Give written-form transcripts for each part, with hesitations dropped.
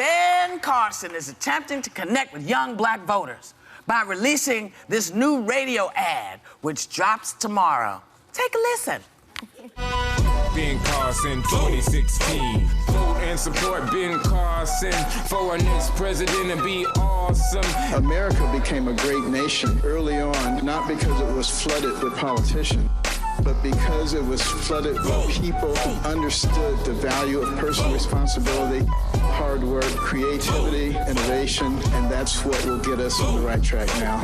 Ben Carson is attempting to connect with young black voters by releasing this new radio ad, which drops tomorrow. Take a listen. Ben Carson 2016. Vote and support Ben Carson for our next president and be awesome. America became a great nation early on, not because it was flooded with politicians, but because it was flooded with people who understood the value of personal responsibility, hard work, creativity, innovation, and that's what will get us on the right track now.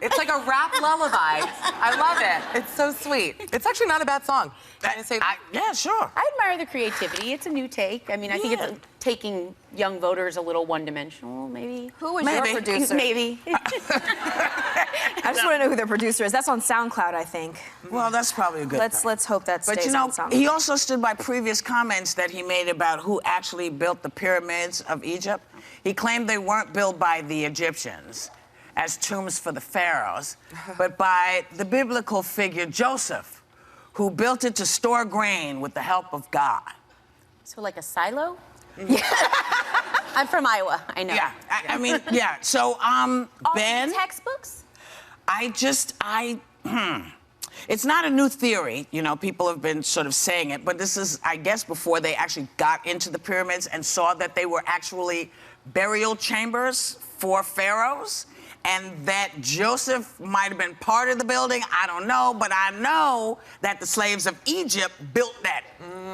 It's like a rap lullaby. I love it. It's so sweet. It's actually not a bad song. Yeah, sure. I admire the creativity. It's a new take. I mean, I think it's taking young voters a little one-dimensional, maybe. Who was your producer? Maybe. I just want to know who the producer is. That's on SoundCloud, I think. Well, that's probably a good thing. Let's hope that stays But you know, on SoundCloud. he also stood by previous comments that he made about who actually built the pyramids of Egypt. He claimed they weren't built by the Egyptians as tombs for the pharaohs, but by the biblical figure Joseph, who built it to store grain with the help of God. So like a silo? Yeah. I'm from Iowa, I know. Yeah, I mean, yeah. So, Ben, textbooks? it's not a new theory, you know, people have been sort of saying it, but this is, I guess, before they actually got into the pyramids and saw that they were actually burial chambers for pharaohs, and that Joseph might have been part of the building. I don't know, but I know that the slaves of Egypt built that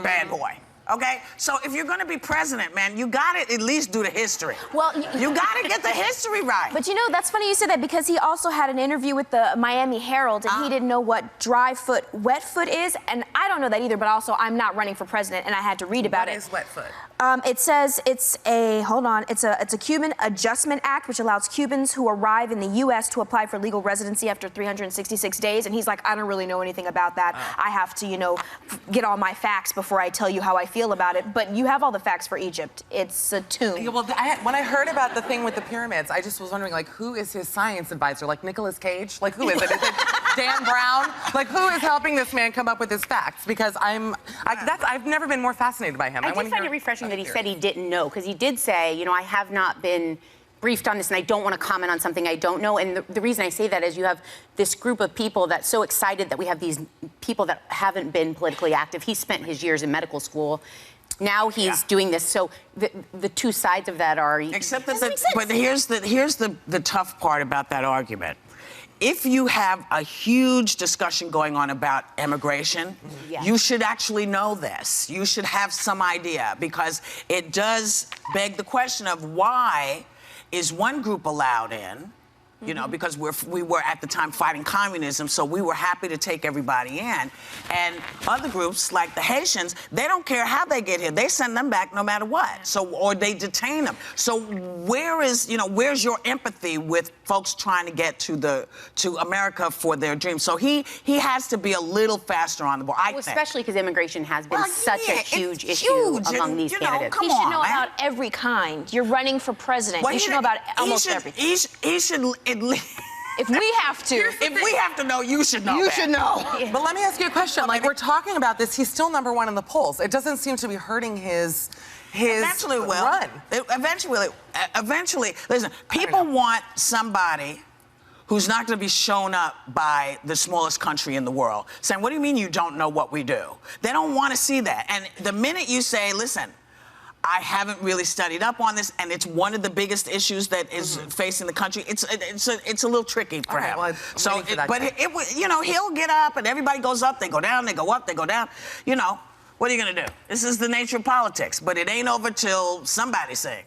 bad boy. Okay? So if you're going to be president, man, you got to at least do the history. Well, you got to get the history right. But you know, that's funny you said that because he also had an interview with the Miami Herald and he didn't know what dry foot, wet foot is. And I don't know that either, but also I'm not running for president and I had to read about it. What is wet foot? It says it's a, hold on, it's a Cuban Adjustment Act, which allows Cubans who arrive in the U.S. to apply for legal residency after 366 days. And he's like, I don't really know anything about that. I have to, you know, get all my facts before I tell you how I feel about it. But you have all the facts for Egypt. It's a tomb. Yeah, well, when I heard about the thing with the pyramids, I just was wondering, like, who is his science advisor? Like Nicolas Cage? Like, who is it? Is it Dan Brown? Like, who is helping this man come up with his facts? Because I've never been more fascinated by him. I did find it refreshing that he said he didn't know, because he did say, you know, I have not been briefed on this and I don't want to comment on something I don't know. And the reason I say that is you have this group of people that's so excited that we have these people that haven't been politically active. He spent his years in medical school. Now he's doing this. So the two sides of that are... Except that, but here's the tough part about that argument. If you have a huge discussion going on about immigration, you should actually know this. You should have some idea, because it does beg the question of why is one group allowed in, you know, because we were at the time fighting communism, so we were happy to take everybody in. And other groups, like the Haitians, they don't care how they get here. They send them back no matter what. So, or they detain them. So where's your empathy with folks trying to get to America for their dreams? So he has to be a little faster on the ball, I think. Especially because immigration has been such a huge issue among these candidates. He should know about every kind. You're running for president. Well, you should know about almost everything. He should at least... If we have to. If we have to know, you should know. You should know. But let me ask you a question. Like, we're talking about this, he's still #1 in the polls. It doesn't seem to be hurting his eventually will. run. Eventually, listen, people want somebody who's not going to be shown up by the smallest country in the world, saying, what do you mean you don't know what we do? They don't want to see that. And the minute you say, listen, I haven't really studied up on this, and it's one of the biggest issues that is facing the country. It's a little tricky for him. Well, you know, he'll get up, and everybody goes up, they go down, they go up, they go down. You know, what are you gonna do? This is the nature of politics, but it ain't over till somebody sings.